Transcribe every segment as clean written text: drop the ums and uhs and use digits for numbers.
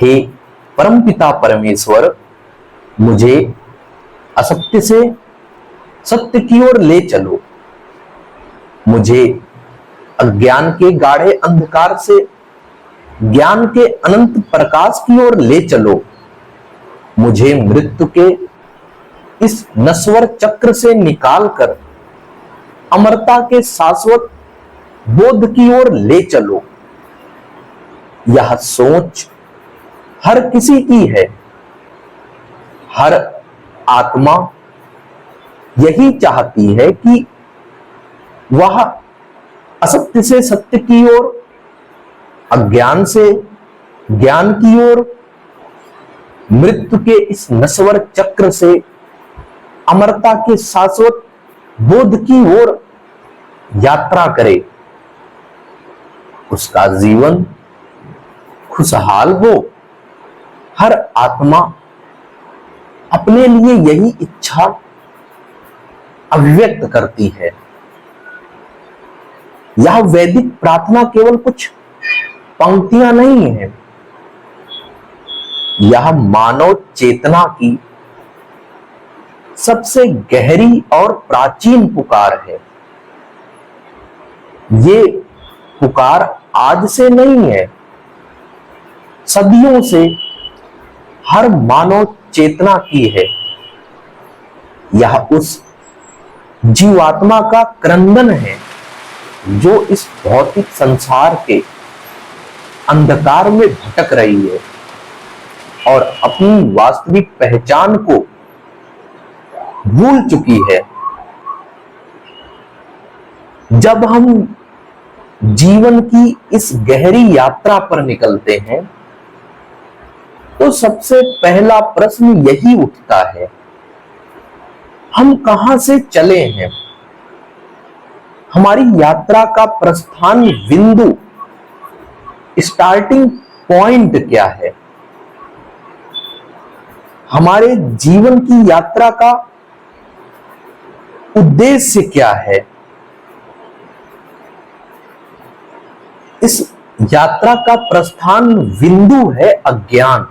हे परमपिता परमेश्वर, मुझे असत्य से सत्य की ओर ले चलो। मुझे अज्ञान के गाढ़े अंधकार से ज्ञान के अनंत प्रकाश की ओर ले चलो। मुझे मृत्यु के इस नश्वर चक्र से निकालकर अमरता के शाश्वत बोध की ओर ले चलो। यह सोच हर किसी की है। हर आत्मा यही चाहती है कि वह असत्य से सत्य की ओर, अज्ञान से ज्ञान की ओर, मृत्यु के इस नश्वर चक्र से अमरता के शाश्वत बोध की ओर यात्रा करे। उसका जीवन खुशहाल हो। हर आत्मा अपने लिए यही इच्छा अभिव्यक्त करती है। यह वैदिक प्रार्थना केवल कुछ पंक्तियां नहीं है, यह मानव चेतना की सबसे गहरी और प्राचीन पुकार है। ये पुकार आज से नहीं है, सदियों से हर मानव चेतना की है। यह उस जीवात्मा का क्रंदन है जो इस भौतिक संसार के अंधकार में भटक रही है और अपनी वास्तविक पहचान को भूल चुकी है। जब हम जीवन की इस गहरी यात्रा पर निकलते हैं तो सबसे पहला प्रश्न यही उठता है, हम कहां से चले हैं? हमारी यात्रा का प्रस्थान बिंदु, स्टार्टिंग पॉइंट क्या है? हमारे जीवन की यात्रा का उद्देश्य क्या है? इस यात्रा का प्रस्थान बिंदु है अज्ञान।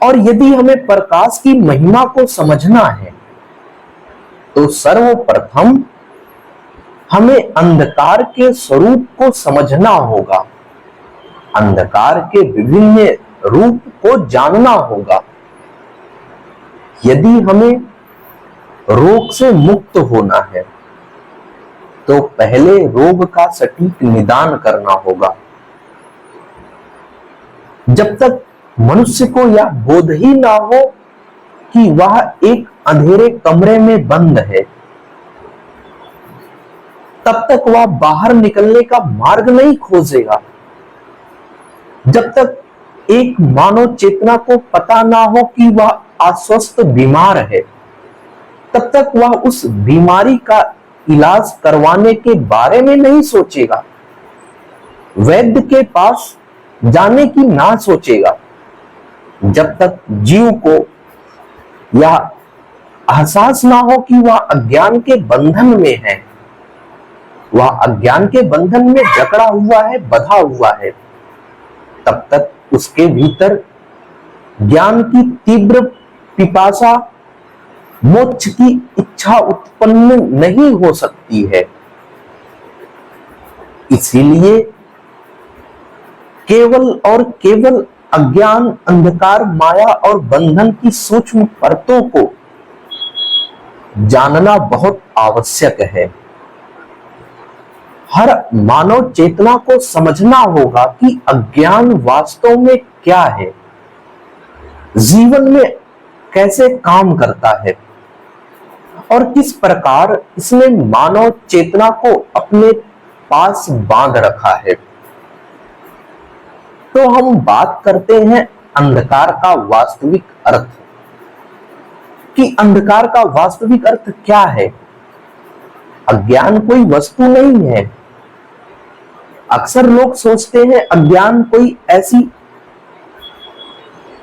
और यदि हमें प्रकाश की महिमा को समझना है तो सर्वप्रथम हमें अंधकार के स्वरूप को समझना होगा, अंधकार के विभिन्न रूप को जानना होगा। यदि हमें रोग से मुक्त होना है तो पहले रोग का सटीक निदान करना होगा। जब तक मनुष्य को यह बोध ही ना हो कि वह एक अंधेरे कमरे में बंद है, तब तक वह बाहर निकलने का मार्ग नहीं खोजेगा। जब तक एक मानव चेतना को पता ना हो कि वह अस्वस्थ बीमार है, तब तक वह उस बीमारी का इलाज करवाने के बारे में नहीं सोचेगा, वैद्य के पास जाने की ना सोचेगा। जब तक जीव को यह एहसास ना हो कि वह अज्ञान के बंधन में है, वह अज्ञान के बंधन में जकड़ा हुआ है, बंधा हुआ है, तब तक उसके भीतर ज्ञान की तीव्र पिपासा, मोक्ष की इच्छा उत्पन्न नहीं हो सकती है। इसीलिए केवल और केवल अज्ञान, अंधकार, माया और बंधन की सूक्ष्म परतों को जानना बहुत आवश्यक है। हर मानव चेतना को समझना होगा कि अज्ञान वास्तव में क्या है, जीवन में कैसे काम करता है और किस प्रकार इसने मानव चेतना को अपने पास बांध रखा है। तो हम बात करते हैं अंधकार का वास्तविक अर्थ, कि अंधकार का वास्तविक अर्थ क्या है। अज्ञान कोई वस्तु नहीं है। अक्सर लोग सोचते हैं अज्ञान कोई ऐसी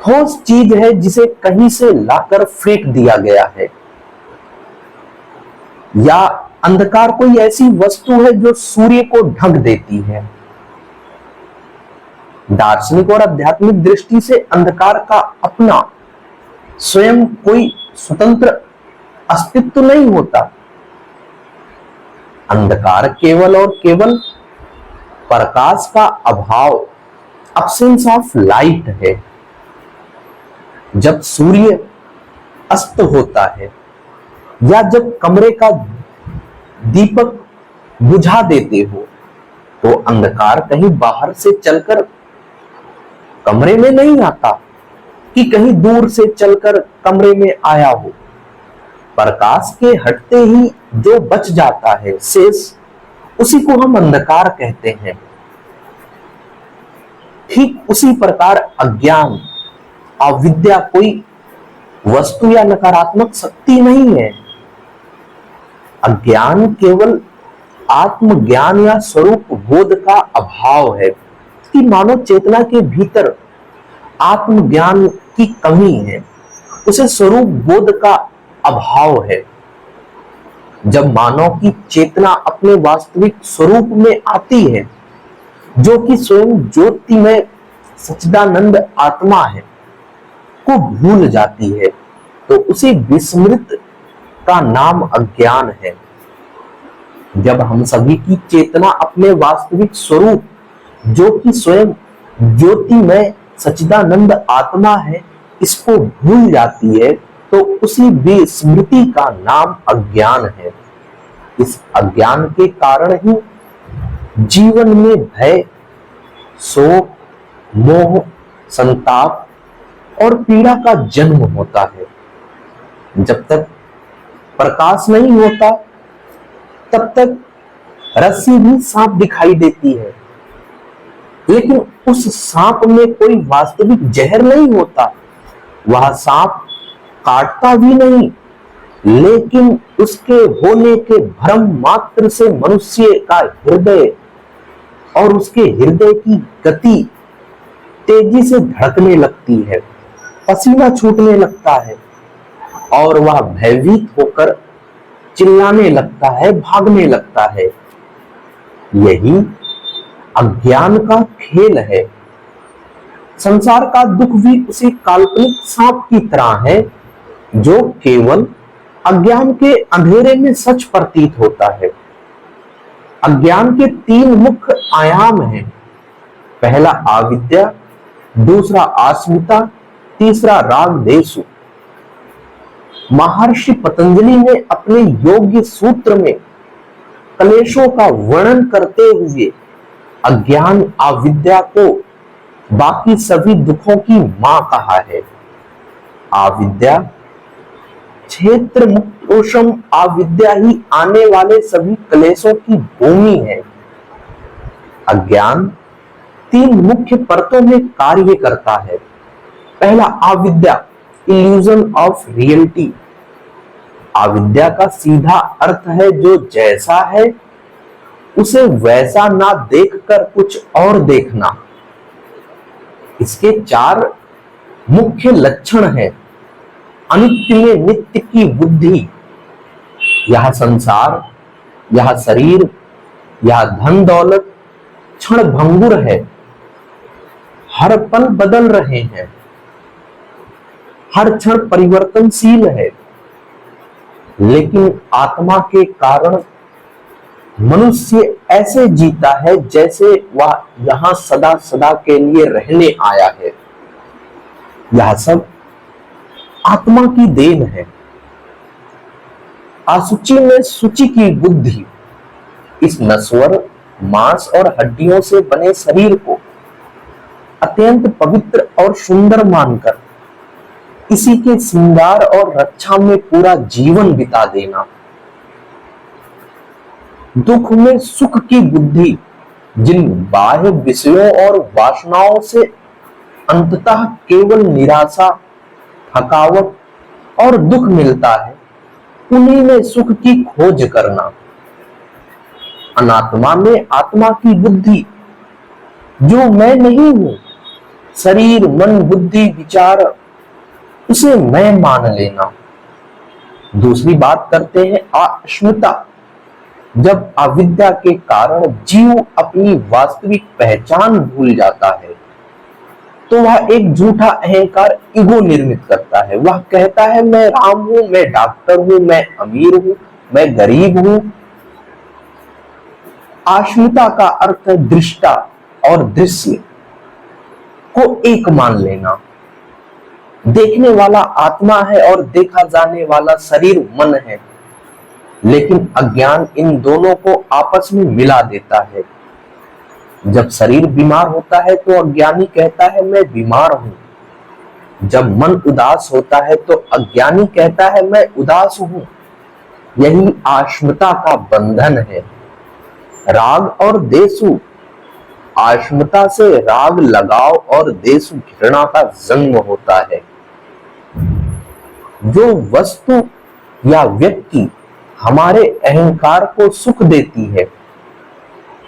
ठोस चीज है जिसे कहीं से लाकर फेंक दिया गया है, या अंधकार कोई ऐसी वस्तु है जो सूर्य को ढक देती है। दार्शनिक और आध्यात्मिक दृष्टि से अंधकार का अपना स्वयं कोई स्वतंत्र अस्तित्व नहीं होता। अंधकार केवल और केवल प्रकाश का अभाव, absence ऑफ लाइट है। जब सूर्य अस्त होता है या जब कमरे का दीपक बुझा देते हो तो अंधकार कहीं बाहर से चलकर कमरे में नहीं आता कि कहीं दूर से चलकर कमरे में आया हो। प्रकाश के हटते ही जो बच जाता है शेष, उसी को हम अंधकार कहते हैं। ठीक उसी प्रकार अज्ञान, अविद्या कोई वस्तु या नकारात्मक शक्ति नहीं है। अज्ञान केवल आत्मज्ञान या स्वरूप बोध का अभाव है कि मानव चेतना के भीतर आत्मज्ञान की कमी है, उसे स्वरूप बोध का अभाव है। जब मानव की चेतना अपने वास्तविक स्वरूप में आती है, जो कि स्वयं ज्योतिमय सच्चिदानंद आत्मा है, को भूल जाती है, तो उसे विस्मृत का नाम अज्ञान है। जब हम सभी की चेतना अपने वास्तविक स्वरूप, जो कि स्वयं ज्योतिमय सच्चिदानंद आत्मा है, इसको भूल जाती है, तो उसी विस्मृति का नाम अज्ञान है। इस अज्ञान के कारण ही जीवन में भय, शोक, मोह, संताप और पीड़ा का जन्म होता है। जब तक प्रकाश नहीं होता तब तक रस्सी भी सांप दिखाई देती है, लेकिन उस सांप में कोई वास्तविक जहर नहीं होता। वह सांप काटता भी नहीं, लेकिन उसके होने के भ्रम मात्र से मनुष्य का हृदय और उसके हृदय की गति तेजी से धड़कने लगती है, पसीना छूटने लगता है और वह भयभीत होकर चिल्लाने लगता है, भागने लगता है। यही अज्ञान का खेल है। संसार का दुख भी उसी काल्पनिक सांप की तरह है, जो केवल अज्ञान के अंधेरे में सच प्रतीत होता है। अज्ञान के तीन मुख्य आयाम हैं। पहला अविद्या, दूसरा अस्मिता, तीसरा राग देशु। महर्षि पतंजलि ने अपने योग्य सूत्र में क्लेशों का वर्णन करते हुए अज्ञान, अविद्या को बाकी सभी दुखों की मां कहा है। अविद्या क्षेत्र मुक्तोषम, अविद्या ही आने वाले सभी क्लेशों की भूमि है। अज्ञान तीन मुख्य परतों में कार्य करता है। पहला अविद्या, इल्यूजन ऑफ रियलिटी। अविद्या का सीधा अर्थ है जो जैसा है उसे वैसा ना देखकर कुछ और देखना। इसके चार मुख्य लक्षण हैं। अनित्य में नित्य की बुद्धि। यह संसार, यह शरीर, यह धन दौलत क्षण भंगुर है, हर पल बदल रहे हैं, हर क्षण परिवर्तनशील है। लेकिन आत्मा के कारण मनुष्य ऐसे जीता है जैसे वह यहां सदा सदा के लिए रहने आया है। यह सब आत्मा की देन है। असुचि में सुचि की बुद्धि इस नश्वर मांस और हड्डियों से बने शरीर को अत्यंत पवित्र और सुंदर मानकर इसी के श्रृंगार और रक्षा में पूरा जीवन बिता देना। दुख में सुख की बुद्धि जिन बाह्य विषयों और वासनाओं से अंततः केवल निराशा, थकावट और दुख मिलता है, उन्हीं में सुख की खोज करना। अनात्मा में आत्मा की बुद्धि जो मैं नहीं हूं, शरीर, मन, बुद्धि, विचार, उसे मैं मान लेना। दूसरी बात करते हैं अस्मिता। जब अविद्या के कारण जीव अपनी वास्तविक पहचान भूल जाता है, तो वह एक झूठा अहंकार ईगो निर्मित करता है। वह कहता है मैं राम हूं, मैं डॉक्टर हूं, मैं अमीर हूं, मैं गरीब हूं। अस्मिता का अर्थ है दृष्टा और दृश्य को एक मान लेना। देखने वाला आत्मा है और देखा जाने वाला शरीर मन है, लेकिन अज्ञान इन दोनों को आपस में मिला देता है। जब शरीर बीमार होता है तो अज्ञानी कहता है मैं बीमार हूं। जब मन उदास होता है तो अज्ञानी कहता है मैं उदास हूं। यही अस्मिता का बंधन है। राग और देशु, अस्मिता से राग लगाव और देशु घृणा का जन्म होता है। जो वस्तु या व्यक्ति हमारे अहंकार को सुख देती है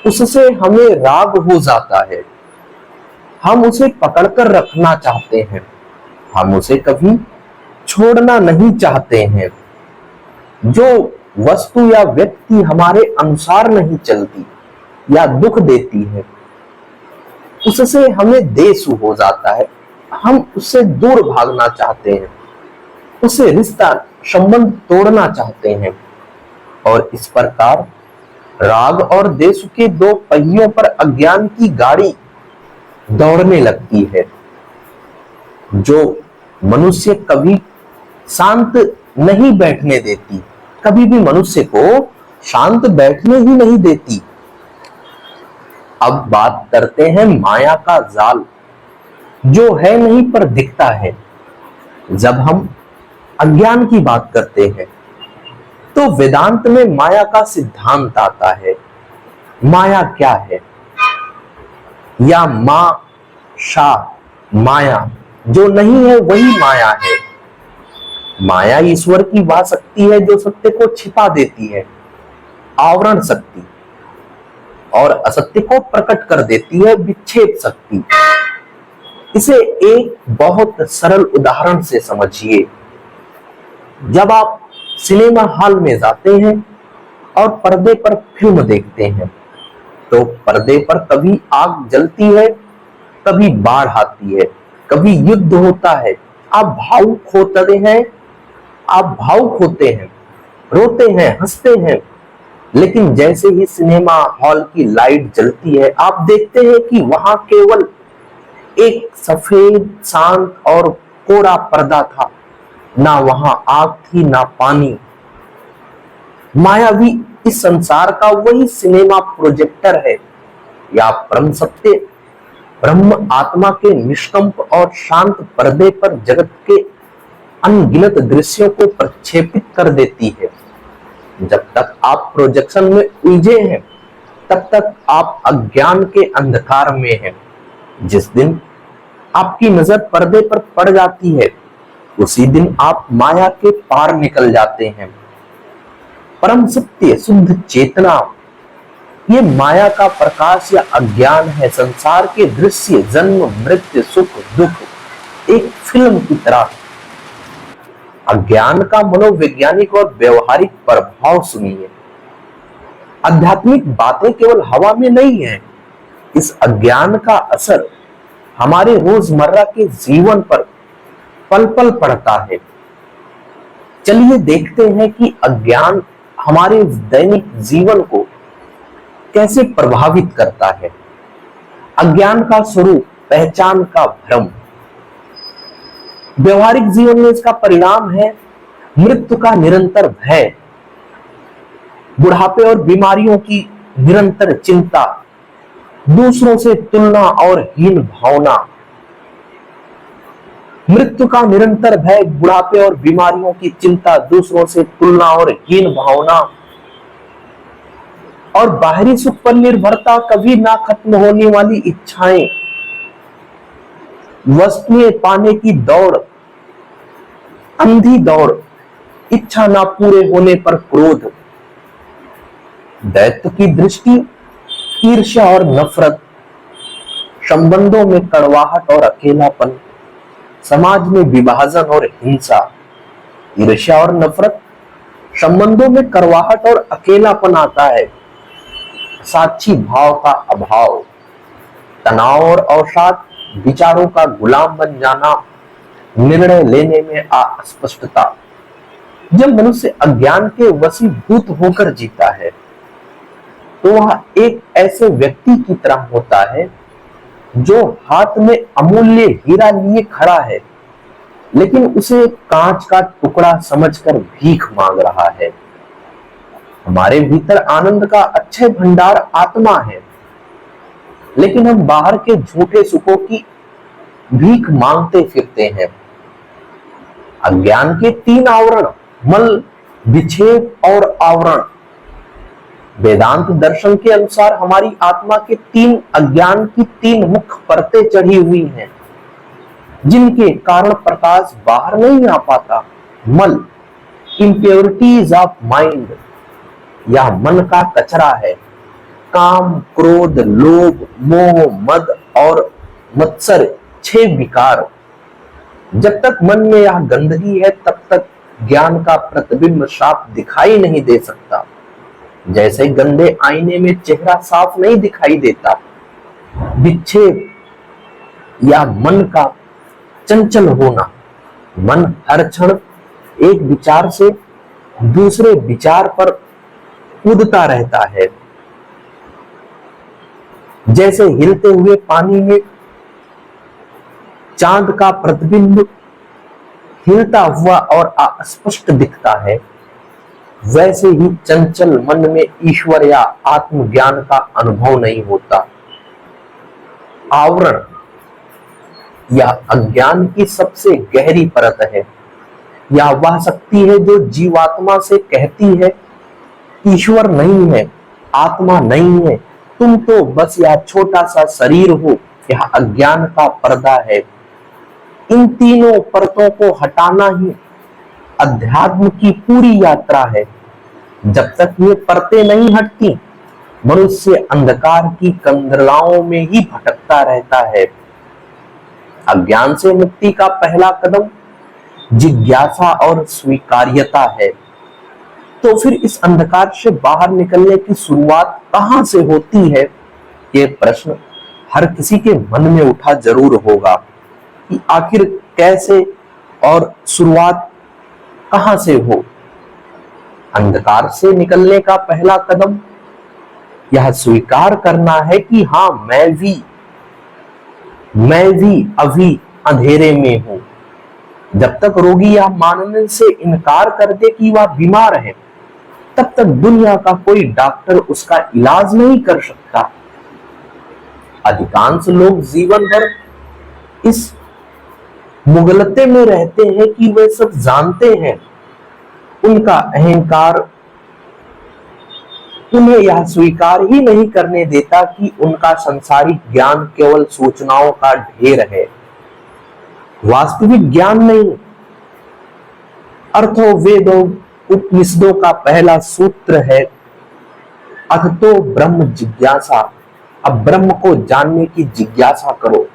उससे हमें राग हो जाता है। हम उसे पकड़कर रखना चाहते हैं, हम उसे कभी छोड़ना नहीं चाहते हैं। जो वस्तु या व्यक्ति हमारे अनुसार नहीं चलती या दुख देती है उससे हमें देश हो जाता है। हम उससे दूर भागना चाहते हैं, उससे रिश्ता संबंध तोड़ना चाहते हैं। और इस प्रकार राग और देश के दो पहियों पर अज्ञान की गाड़ी दौड़ने लगती है। जो मनुष्य कभी शांत नहीं बैठने देती, कभी भी मनुष्य को शांत बैठने ही नहीं देती। अब बात करते हैं माया का जाल, जो है नहीं पर दिखता है। जब हम अज्ञान की बात करते हैं तो वेदांत में माया का सिद्धांत आता है। माया क्या है? या मां शा, माया जो नहीं है वही माया है। माया ईश्वर की वह शक्ति है जो सत्य को छिपा देती है, आवरण शक्ति, और असत्य को प्रकट कर देती है, विक्षेप शक्ति। इसे एक बहुत सरल उदाहरण से समझिए। जब आप सिनेमा हॉल में जाते हैं और पर्दे पर फिल्म देखते हैं तो पर्दे पर कभी आग जलती है, कभी बाढ़ आती है, कभी युद्ध होता है। आप भावुक होते हैं, रोते हैं, हंसते हैं। लेकिन जैसे ही सिनेमा हॉल की लाइट जलती है आप देखते हैं कि वहां केवल एक सफेद शांत और कोरा पर्दा था। ना वहां आग थी, ना पानी। माया भी इस संसार का वही सिनेमा प्रोजेक्टर है, या परम सत्य ब्रह्म आत्मा के निष्कंप और शांत पर्दे पर जगत के अनगिनत दृश्यों को प्रक्षेपित कर देती है। जब तक आप प्रोजेक्शन में उलझे हैं तब तक आप अज्ञान के अंधकार में हैं। जिस दिन आपकी नजर पर्दे पर पड़ जाती है उसी दिन आप माया के पार निकल जाते हैं। परम सत्य शुद्ध चेतना ये माया का प्रकाश या अज्ञान है। संसार के दृश्य, जन्म, मृत्यु, सुख, दुख एक फिल्म की तरह। अज्ञान का मनोवैज्ञानिक और व्यवहारिक प्रभाव सुनिए। आध्यात्मिक बातें केवल हवा में नहीं है। इस अज्ञान का असर हमारे रोजमर्रा के जीवन पर पल पल पड़ता है। चलिए देखते हैं कि अज्ञान हमारे दैनिक जीवन को कैसे प्रभावित करता है। अज्ञान का स्वरूप, पहचान का भ्रम। व्यवहारिक जीवन में इसका परिणाम है मृत्यु का निरंतर भय, बुढ़ापे और बीमारियों की निरंतर चिंता, दूसरों से तुलना और हीन भावना। मृत्यु का निरंतर भय, बुढ़ापे और बीमारियों की चिंता, दूसरों से तुलना और हीन भावना, और बाहरी सुख पर निर्भरता, कभी ना खत्म होने वाली इच्छाएं, वस्तुएं पाने की दौड़, अंधी दौड़, इच्छा ना पूरे होने पर क्रोध, दैत्य की दृष्टि, ईर्ष्या और नफरत, संबंधों में कड़वाहट और अकेलापन, समाज में विभाजन और हिंसा। ईर्ष्या और नफरत, संबंधों में कड़वाहट और अकेलापन आता है। साक्षी भाव का अभाव, तनाव और अवसाद, विचारों का गुलाम बन जाना, निर्णय लेने में अस्पष्टता। जब मनुष्य अज्ञान के वशीभूत होकर जीता है तो वह एक ऐसे व्यक्ति की तरह होता है जो हाथ में अमूल्य हीरा लिए खड़ा है, लेकिन उसे कांच का टुकड़ा समझकर भीख मांग रहा है। हमारे भीतर आनंद का अक्षय भंडार आत्मा है, लेकिन हम बाहर के झूठे सुखों की भीख मांगते फिरते हैं। अज्ञान के 3 आवरण, मल, विक्षेप और आवरण। वेदांत दर्शन के अनुसार हमारी आत्मा के 3 अज्ञान की 3 मुख्य परतें चढ़ी हुई हैं, जिनके कारण प्रकाश बाहर नहीं आ पाता। मल, इम्प्योरिटीज ऑफ माइंड, यह मन का कचरा है। काम, क्रोध, लोभ, मोह, मद और मत्सर 6 विकार। जब तक मन में यह गंदगी है तब तक ज्ञान का प्रतिबिंब साफ दिखाई नहीं दे सकता। जैसे गंदे आईने में चेहरा साफ नहीं दिखाई देता। विक्षेप या मन का चंचल होना, मन हर क्षण एक विचार से दूसरे विचार पर कूदता रहता है। जैसे हिलते हुए पानी में चांद का प्रतिबिंब हिलता हुआ और अस्पष्ट दिखता है, वैसे ही चंचल मन में ईश्वर या आत्मज्ञान का अनुभव नहीं होता। आवरण या अज्ञान की सबसे गहरी परत है। यह वह शक्ति है जो जीवात्मा से कहती है, ईश्वर नहीं है, आत्मा नहीं है, तुम तो बस यह छोटा सा शरीर हो। यह अज्ञान का पर्दा है। इन तीनों परतों को हटाना ही अध्यात्म की पूरी यात्रा है। जब तक ये परतें नहीं हटती, मनुष्य अंधकार की कंदराओं में ही भटकता रहता है। अज्ञान से मुक्ति का पहला कदम जिज्ञासा और स्वीकार्यता है। तो फिर इस अंधकार से बाहर निकलने की शुरुआत कहां से होती है? ये प्रश्न हर किसी के मन में उठा जरूर होगा कि आखिर कैसे और शुरुआत कहां से हो। अंधकार से निकलने का पहला कदम यह स्वीकार करना है कि हाँ, मैं भी अभी अंधेरे में हूं। जब तक रोगी यह मानने से इनकार कर दे कि वह बीमार है, तब तक दुनिया का कोई डॉक्टर उसका इलाज नहीं कर सकता। अधिकांश लोग जीवन भर इस मुगलते में रहते हैं कि वे सब जानते हैं। उनका अहंकार उन्हें यह स्वीकार ही नहीं करने देता कि उनका सांसारिक ज्ञान केवल सूचनाओं का ढेर है, वास्तविक ज्ञान नहीं। अर्थो वेदों उपनिषदों का पहला सूत्र है, अथतो ब्रह्म जिज्ञासा। अब ब्रह्म को जानने की जिज्ञासा करो।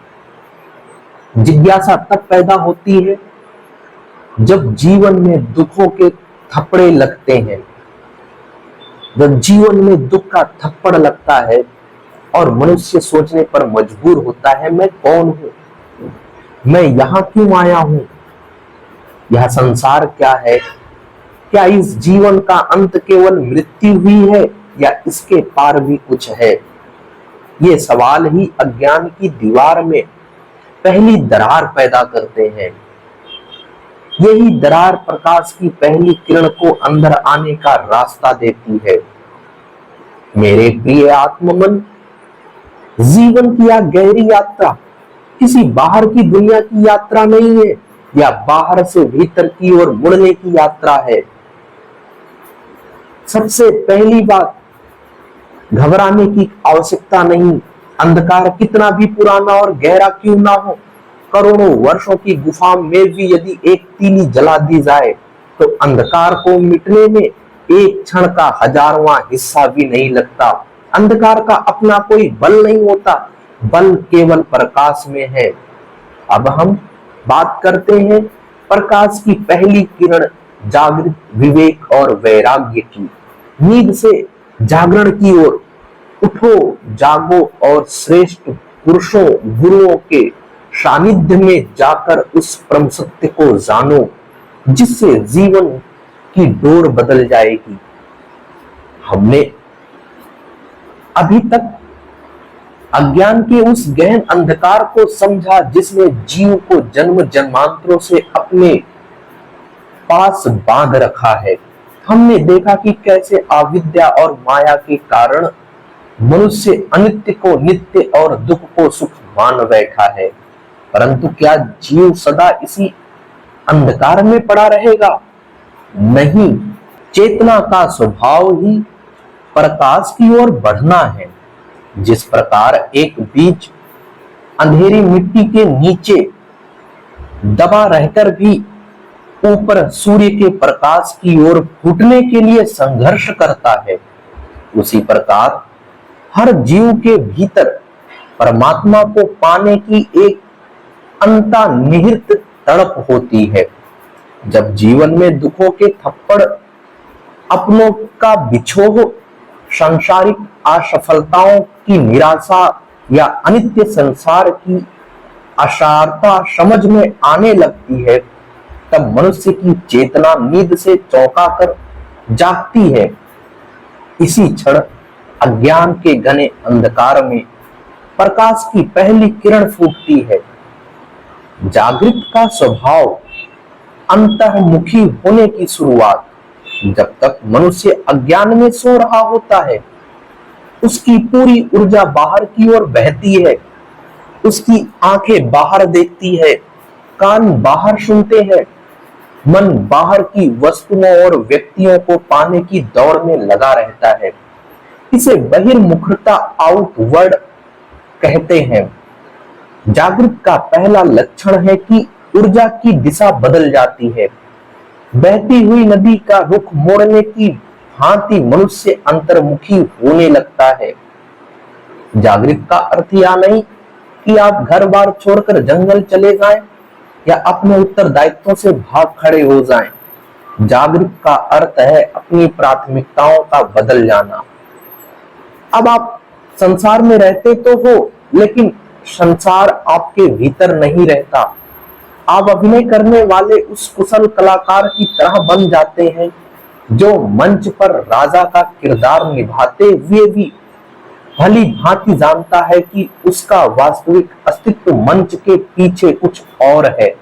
जिज्ञासा तब पैदा होती है जब जीवन में दुखों के थप्पड़े लगते हैं। जब जीवन में दुख का थप्पड़ लगता है और मनुष्य सोचने पर मजबूर होता है, मैं कौन हूं, मैं यहां क्यों आया हूं, यह संसार क्या है, क्या इस जीवन का अंत केवल मृत्यु हुई है या इसके पार भी कुछ है। ये सवाल ही अज्ञान की दीवार में पहली दरार पैदा करते हैं। यही दरार प्रकाश की पहली किरण को अंदर आने का रास्ता देती है। मेरे प्रिय आत्ममन, जीवन की यह गहरी यात्रा किसी बाहर की दुनिया की यात्रा नहीं है, या बाहर से भीतर की ओर मुड़ने की यात्रा है। सबसे पहली बात, घबराने की आवश्यकता नहीं। अंधकार कितना भी पुराना और गहरा क्यों ना हो, करोड़ों वर्षों की गुफा में भी यदि एक तीली जला दी जाए तो अंधकार को मिटने में एक क्षण का 1000वां हिस्सा भी नहीं लगता। अंधकार का अपना कोई बल नहीं होता, बल केवल प्रकाश में है। अब हम बात करते हैं प्रकाश की पहली किरण, जागृत विवेक और वैराग्य की। नींद से जागरण की ओर उठो, जागो और श्रेष्ठ पुरुषों गुरुओं के सानिध्य में जाकर उस परम सत्य को जानो जिससे जीवन की डोर बदल जाएगी। हमने अभी तक अज्ञान के उस गहन अंधकार को समझा जिसमें जीव को जन्म जन्मांतरों से अपने पास बांध रखा है। हमने देखा कि कैसे अविद्या और माया के कारण मनुष्य अनित्य को नित्य और दुख को सुख मान बैठा है। परंतु क्या जीव सदा इसी अंधकार में पड़ा रहेगा? नहीं, चेतना का स्वभाव ही प्रकाश की ओर बढ़ना है। जिस प्रकार एक बीज अंधेरी मिट्टी के नीचे दबा रहकर भी ऊपर सूर्य के प्रकाश की ओर फूटने के लिए संघर्ष करता है, उसी प्रकार हर जीव के भीतर परमात्मा को पाने की एक अंतर्निहित तड़प होती है। जब जीवन में दुखों के थप्पड़, अपनों का बिछोह, सांसारिक असफलताओं की निराशा या अनित्य संसार की असारता समझ में आने लगती है, तब मनुष्य की चेतना नींद से चौंका कर जागती है। इसी क्षण अज्ञान के घने अंधकार में प्रकाश की पहली किरण फूटती है। जागृत का स्वभाव अंतर्मुखी होने की शुरुआत। जब तक मनुष्य अज्ञान में सो रहा होता है, उसकी पूरी ऊर्जा बाहर की ओर बहती है। उसकी आंखें बाहर देखती है, कान बाहर सुनते हैं, मन बाहर की वस्तुओं और व्यक्तियों को पाने की दौड़ में लगा रहता है। इसे बहिर्मुखता, आउटवर्ड कहते हैं। जागृत का पहला लक्षण है कि ऊर्जा की दिशा बदल जाती है। बहती हुई नदी का रुख मोड़ने की भांति मनुष्य अंतर्मुखी होने लगता है। जागृत का अर्थ यह नहीं कि आप घर बार छोड़कर जंगल चले जाएं या अपने उत्तरदायित्वों से भाग खड़े हो जाएं। जागृत का अर्थ है अपनी प्राथमिकताओं का बदल जाना। अब आप संसार में रहते तो हो, लेकिन संसार आपके भीतर नहीं रहता। आप अभिनय करने वाले उस कुशल कलाकार की तरह बन जाते हैं जो मंच पर राजा का किरदार निभाते हुए भी भली भांति जानता है कि उसका वास्तविक अस्तित्व मंच के पीछे कुछ और है।